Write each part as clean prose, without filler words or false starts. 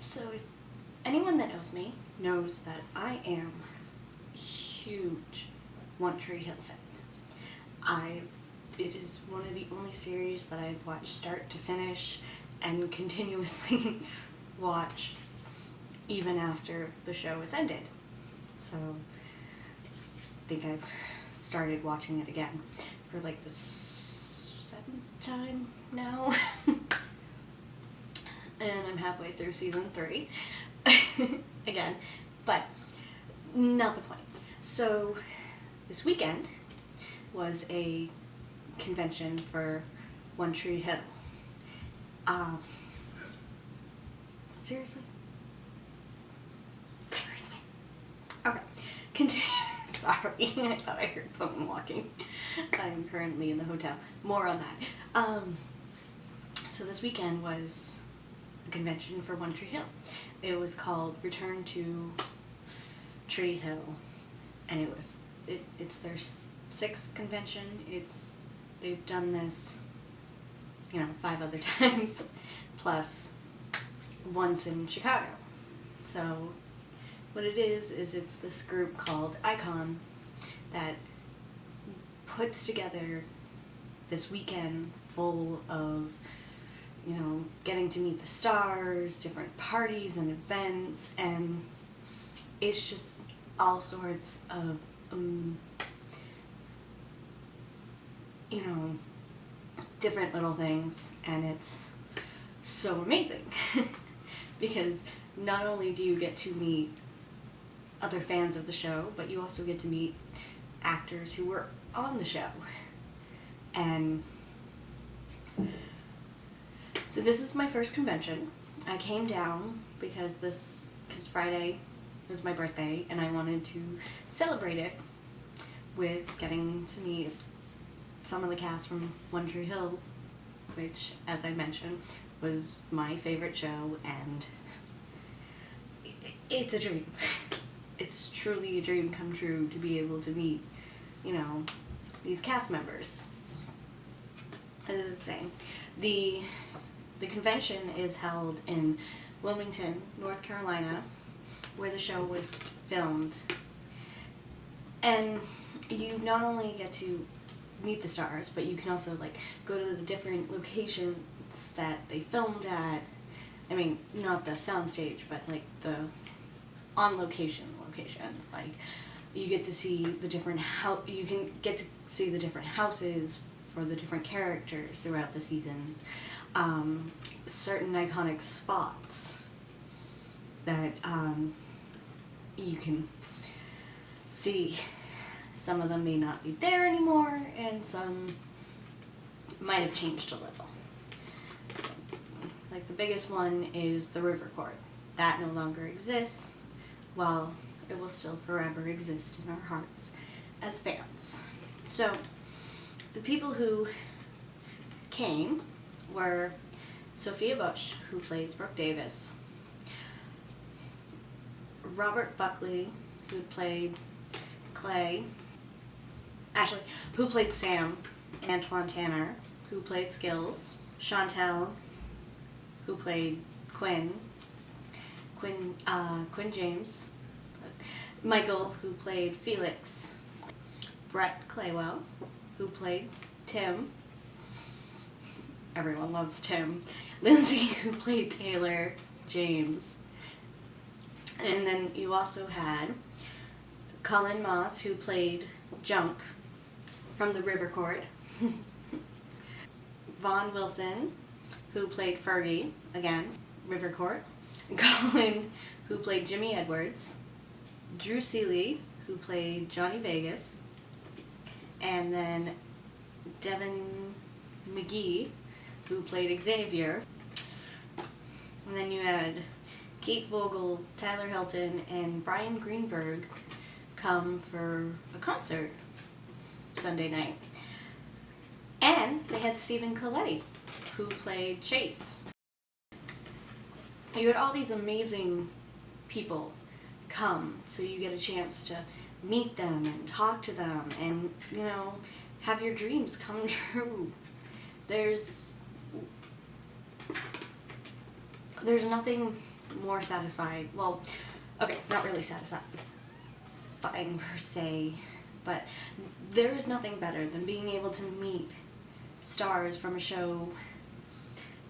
So if anyone that knows me knows that I am a huge One Tree Hill fan. It is one of the only series that I've watched start to finish and continuously watch even after the show has ended. So I think I've started watching it again for like the 7th time now. And I'm halfway through season 3 again, but not the point. So this weekend was a convention for One Tree Hill. Seriously? Okay, continue. Sorry, I thought I heard someone walking. I am currently in the hotel. More on that. So this weekend was the convention for One Tree Hill. It was called Return to Tree Hill, and it's their 6th convention. They've done this, 5 other times, plus once in Chicago. So what it is it's this group called Icon that puts together this weekend full of, getting to meet the stars, different parties and events, and it's just all sorts of, different little things, and it's so amazing because not only do you get to meet other fans of the show, but you also get to meet actors who were on the show. And so this is my first convention. I came down because Friday was my birthday, and I wanted to celebrate it with getting to meet some of the cast from One Tree Hill, which, as I mentioned, was my favorite show, and it's a dream. It's truly a dream come true to be able to meet, these cast members. As I was saying, the convention is held in Wilmington, North Carolina, where the show was filmed. And you not only get to meet the stars, but you can also go to the different locations that they filmed at. I mean, not the soundstage, but the on locations. You get to see the different you can get to see the different houses for the different characters throughout the season. Certain iconic spots that you can see. Some of them may not be there anymore, and some might have changed a little. The biggest one is the River Court. That no longer exists, while it will still forever exist in our hearts as fans. So the people who came were Sophia Bush, who plays Brooke Davis, Robert Buckley, who played Clay, Ashley, who played Sam, Antoine Tanner, who played Skills, Chantel, who played Quinn James, Michael, who played Felix, Brett Claywell, who played Tim. Everyone loves Tim. Lindsay, who played Taylor James. And then you also had Colin Moss, who played Junk from the River Court. Vaughn Wilson, who played Fergie, again, River Court. Colin, who played Jimmy Edwards. Drew Seeley, who played Johnny Vegas. And then Devin McGee, who played Xavier. And then you had Kate Vogel, Tyler Hilton, and Brian Greenberg come for a concert Sunday night. And they had Stephen Coletti, who played Chase. You had all these amazing people come, so you get a chance to meet them and talk to them and, have your dreams come true. There's nothing more satisfied. Well, okay, not really satisfying per se, but there is nothing better than being able to meet stars from a show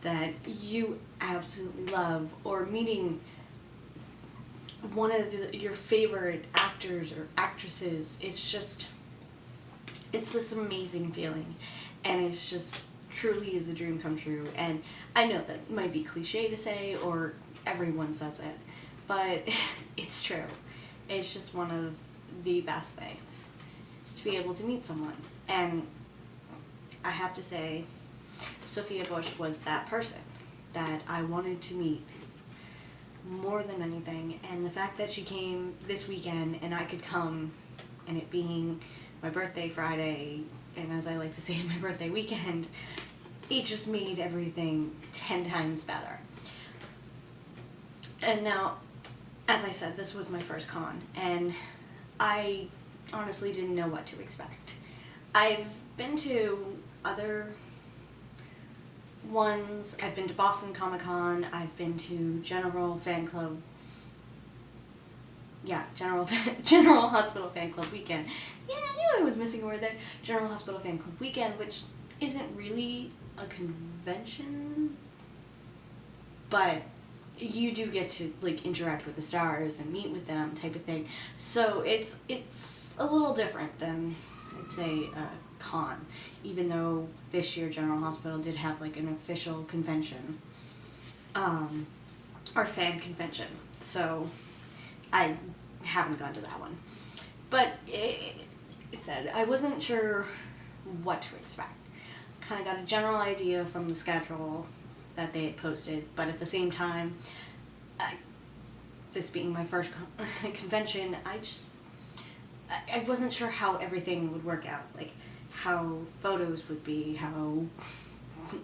that you absolutely love, or meeting one of your favorite actors or actresses. It's this amazing feeling, and it's just truly is a dream come true. And I know that might be cliche to say, or everyone says it, but it's true. It's just one of the best things, is to be able to meet someone. And I have to say, Sophia Bush was that person that I wanted to meet more than anything. And the fact that she came this weekend and I could come, and it being my birthday Friday, and as I like to say, my birthday weekend, it just made everything 10 times better. And now, as I said, this was my first con, and I honestly didn't know what to expect. I've been to other ones. I've been to Boston Comic Con. I've been to General Hospital Fan Club Weekend. Yeah, I knew I was missing a word there. General Hospital Fan Club Weekend, which isn't really a convention, but you do get to like interact with the stars and meet with them, type of thing. So it's a little different than, I'd say, a con, even though this year General Hospital did have like an official convention, or fan convention. So I haven't gone to that one, but it said I wasn't sure what to expect. Kind of got a general idea from the schedule that they had posted, but at the same time, this being my first convention, I wasn't sure how everything would work out, like how photos would be, how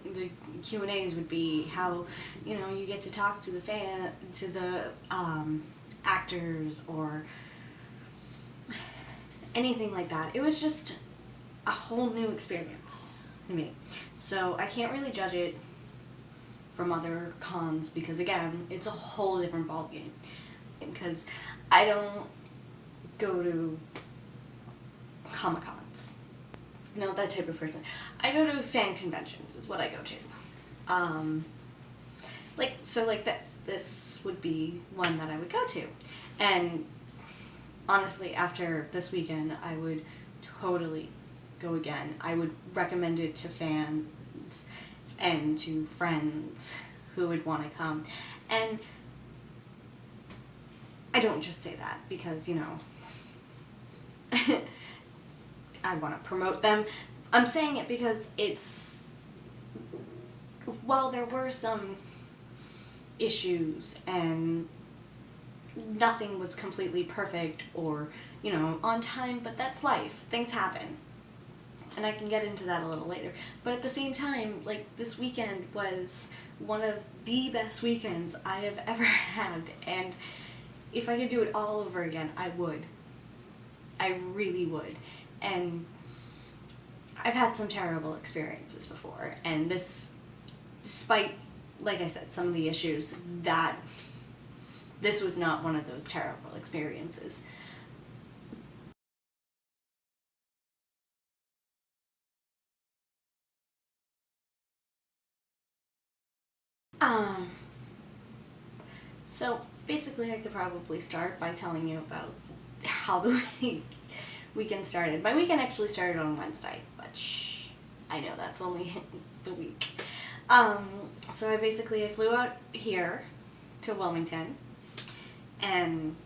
the Q&As would be, how, you get to talk to the actors, or anything like that. It was just a whole new experience to me. So I can't really judge it from other cons, because again, it's a whole different ballgame. Because I don't go to Comic-Cons. Not that type of person. I go to fan conventions is what I go to. Like this would be one that I would go to. And honestly, after this weekend, I would totally go again. I would recommend it to fans and to friends who would want to come. And I don't just say that because, I want to promote them. I'm saying it because while there were some issues and nothing was completely perfect or, on time, but that's life. Things happen. And I can get into that a little later. But at the same time, this weekend was one of the best weekends I have ever had. And if I could do it all over again, I would. I really would. And I've had some terrible experiences before. And this, despite, like I said, some of the issues, this was not one of those terrible experiences. So basically I could probably start by telling you about how the weekend started. My weekend actually started on Wednesday, but shh, I know that's only the week. So I flew out here to Wilmington, and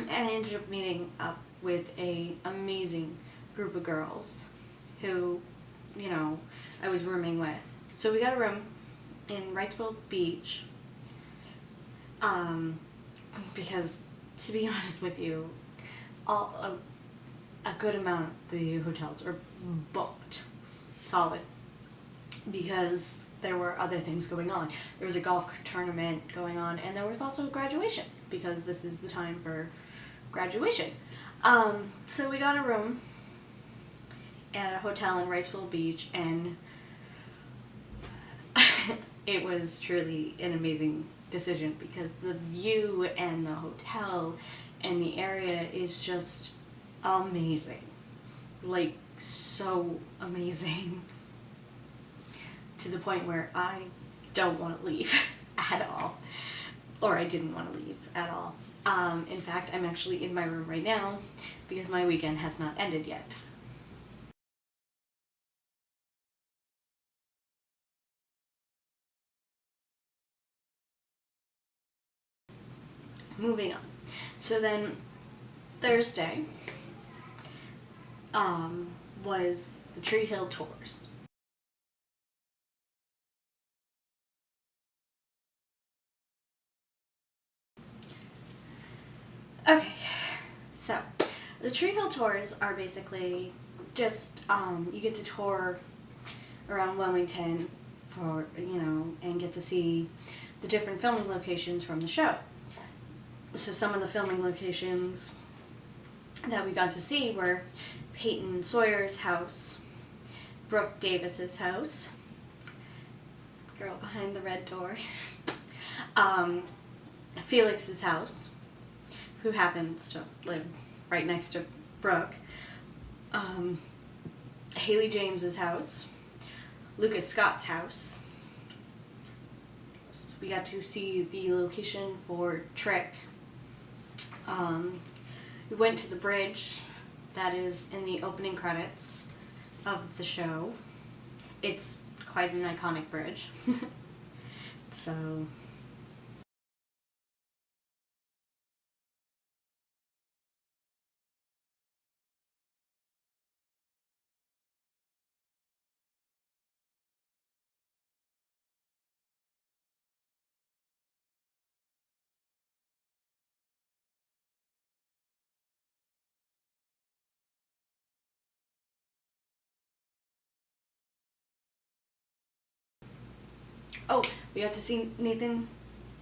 I ended up meeting up with a amazing group of girls who, I was rooming with. So we got a room in Wrightsville Beach, because to be honest with you, a good amount of the hotels are booked solid because there were other things going on. There was a golf tournament going on, and there was also graduation because this is the time for graduation. So we got a room at a hotel in Wrightsville Beach, and it was truly an amazing decision because the view and the hotel and the area is just amazing. Like, so amazing. To the point where I don't want to leave at all. Or I didn't want to leave at all. In fact, I'm actually in my room right now because my weekend has not ended yet. Moving on. So then Thursday was the Tree Hill Tours. Okay, so the Tree Hill Tours are basically just, you get to tour around Wilmington for, and get to see the different filming locations from the show. So some of the filming locations that we got to see were Peyton Sawyer's house, Brooke Davis's house, girl behind the red door, Felix's house, who happens to live right next to Brooke, Haley James's house, Lucas Scott's house. We got to see the location for Trick. We went to the bridge that is in the opening credits of the show. It's quite an iconic bridge. So oh, we got to see Nathan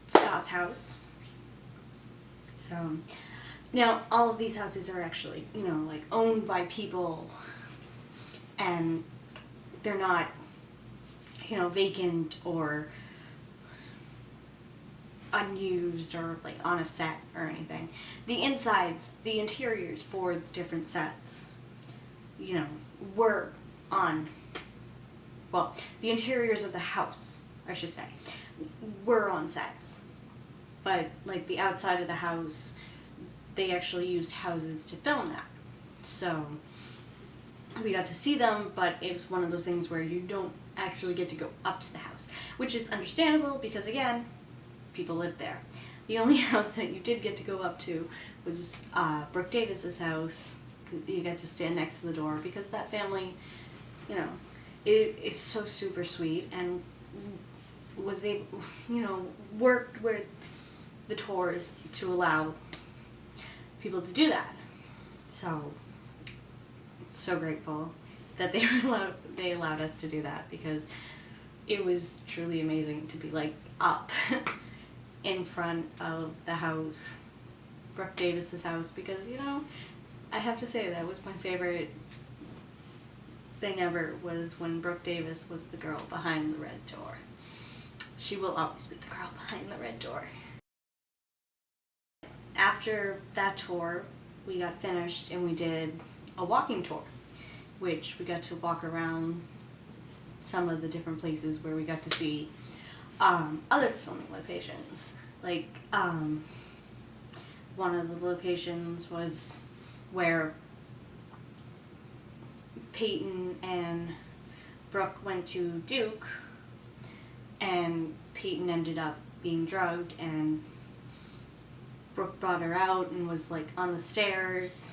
Scott's house. So now all of these houses are actually, like owned by people, and they're not, vacant or unused or like on a set or anything. The insides, the interiors for different sets, were on, well, the interiors of the house, I should say, were on sets. But like the outside of the house, they actually used houses to film that. So we got to see them, but it was one of those things where you don't actually get to go up to the house, which is understandable because, again, people live there. The only house that you did get to go up to was Brooke Davis's house. You get to stand next to the door because that family, it is so super sweet and was able, worked with the tours to allow people to do that. So grateful that they allowed us to do that because it was truly amazing to be like up in front of the house, Brooke Davis's house, because I have to say that was my favorite thing ever, was when Brooke Davis was the girl behind the red door. She will always be the girl behind the red door. After that tour, we got finished and we did a walking tour, which we got to walk around some of the different places where we got to see other filming locations. Like, one of the locations was where Peyton and Brooke went to Duke, and Peyton ended up being drugged, and Brooke brought her out and was like on the stairs.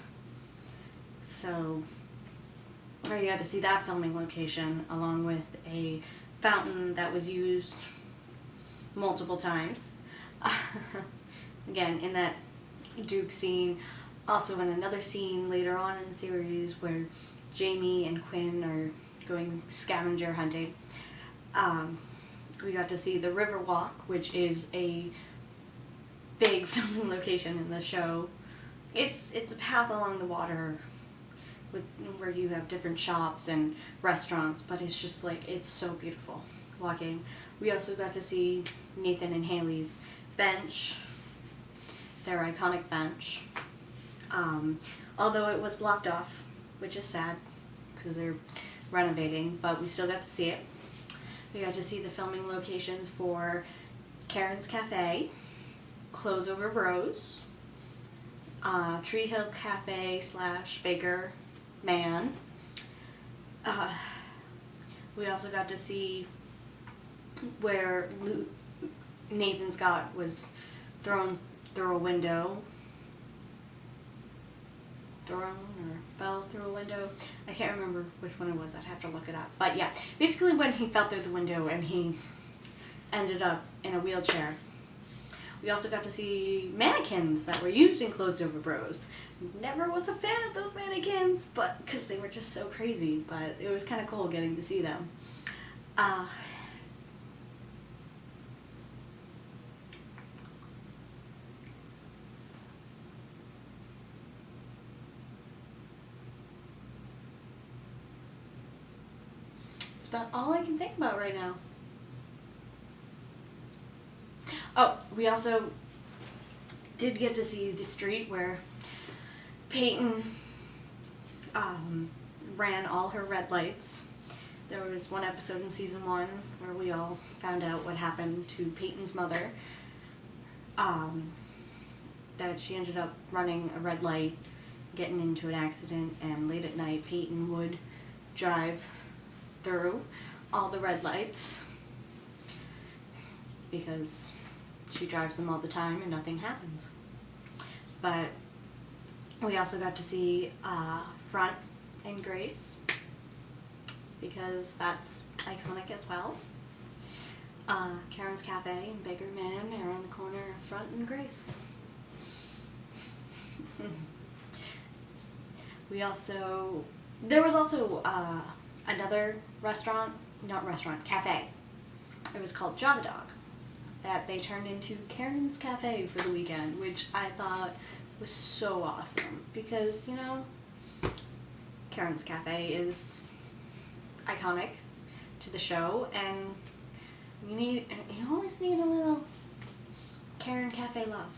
So you got to see that filming location along with a fountain that was used multiple times. Again, in that Duke scene, also in another scene later on in the series where Jamie and Quinn are going scavenger hunting. We got to see the River Walk, which is a big filming location in the show. It's a path along the water where you have different shops and restaurants, but it's just like, it's so beautiful walking We also got to see Nathan and Haley's bench, their iconic bench. Although it was blocked off, which is sad because they're renovating, but we still got to see it. We got to see the filming locations for Karen's Cafe, Clothes Over Bros, Tree Hill Cafe / Baker Man. We also got to see where Nathan Scott was thrown through a window. Fell through a window. I can't remember which one it was. I'd have to look it up. But yeah, basically when he fell through the window and he ended up in a wheelchair. We also got to see mannequins that were used in Closed Over Bros. Never was a fan of those mannequins, but because they were just so crazy. But it was kind of cool getting to see them. It's about all I can think about right now. Oh, we also did get to see the street where Peyton ran all her red lights. There was one episode in season 1 where we all found out what happened to Peyton's mother. That she ended up running a red light, getting into an accident, and late at night Peyton would drive through all the red lights because she drives them all the time and nothing happens. But we also got to see Front and Grace because that's iconic as well. Karen's Cafe and Baker Man are on the corner of Front and Grace. There was also another cafe. It was called Java Dog, that they turned into Karen's Cafe for the weekend, which I thought was so awesome because, you know, Karen's Cafe is iconic to the show, and you always need a little Karen Cafe love.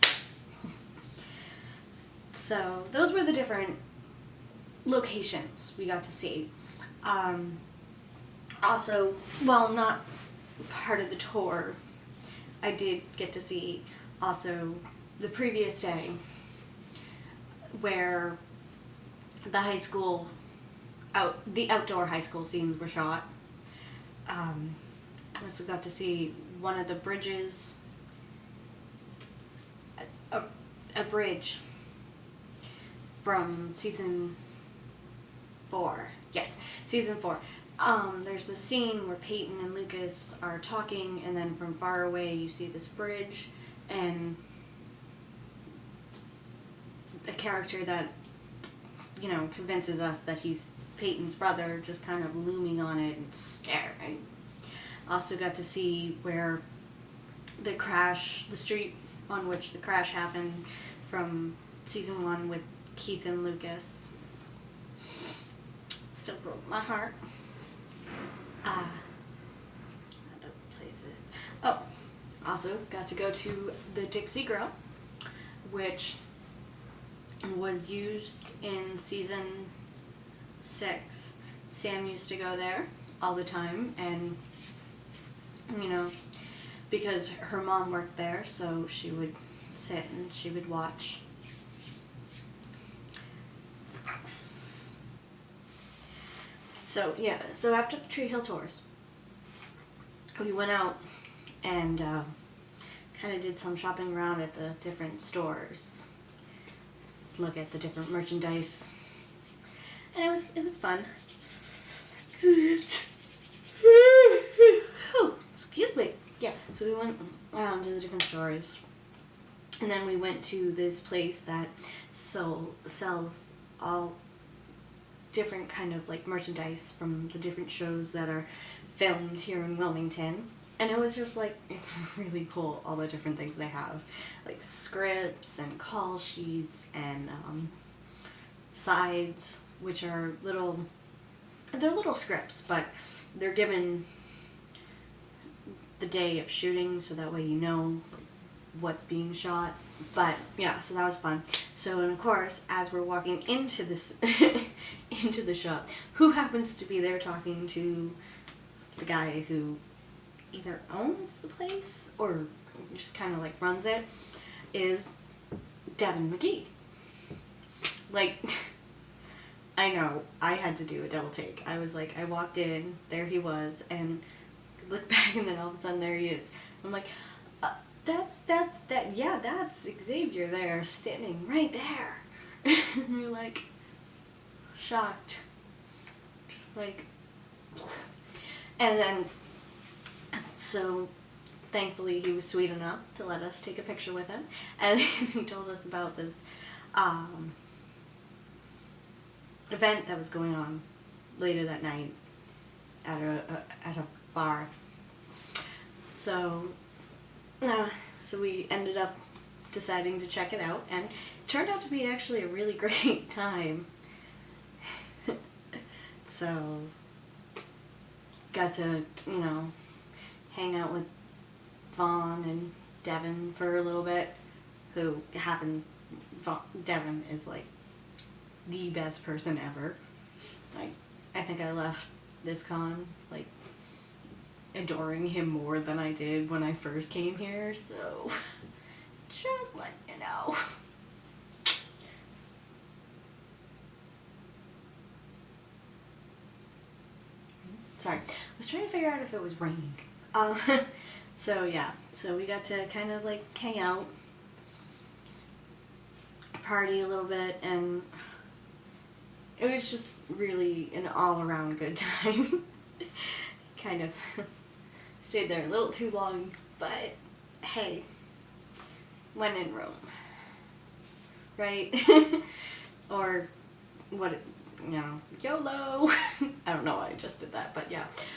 So those were the different locations we got to see. Also, well, not part of the tour, I did get to see also the previous day where the outdoor high school scenes were shot. I also got to see one of the bridges, a bridge from season 4. Yes, season 4. There's the scene where Peyton and Lucas are talking, and then from far away you see this bridge, and a character that, you know, convinces us that he's Peyton's brother just kind of looming on it and staring. Also got to see where the street on which the crash happened from season 1 with Keith and Lucas. Still broke my heart. Other places. Oh, also got to go to the Dixie Grill, which was used in season 6. Sam used to go there all the time, and, you know, because her mom worked there, so she would sit and she would watch. So yeah, so after the Tree Hill tours, we went out and kind of did some shopping around at the different stores, look at the different merchandise, and it was fun. Oh, excuse me. Yeah, so we went around to the different stores, and then we went to this place that sells all different kind of like merchandise from the different shows that are filmed here in Wilmington. And it was just like, it's really cool, all the different things they have, like scripts and call sheets and sides, which are they're little scripts, but they're given the day of shooting, so that way you know what's being shot. But yeah, so that was fun. So, and of course, as we're walking into this into the shop, who happens to be there talking to the guy who either owns the place or just kind of like runs it, is Devin McGee. Like, I know, I had to do a double take. I was like, I walked in, there he was, and looked back, and then all of a sudden there he is. I'm like, that's Xavier there, standing right there. And you're like, shocked. Just like, and then, so thankfully he was sweet enough to let us take a picture with him, and he told us about this event that was going on later that night at a bar. So so we ended up deciding to check it out, and it turned out to be actually a really great time. So got to, you know, hang out with Vaughn and Devin for a little bit, Devin is like the best person ever. Like, I think I left this con like adoring him more than I did when I first came here, so just let you know. Sorry, I was trying to figure out if it was raining. So yeah, so we got to kind of like hang out, party a little bit, and it was just really an all-around good time. Kind of stayed there a little too long, but hey, when in Rome, right? Or what, you know, YOLO. I don't know why I just did that, but yeah.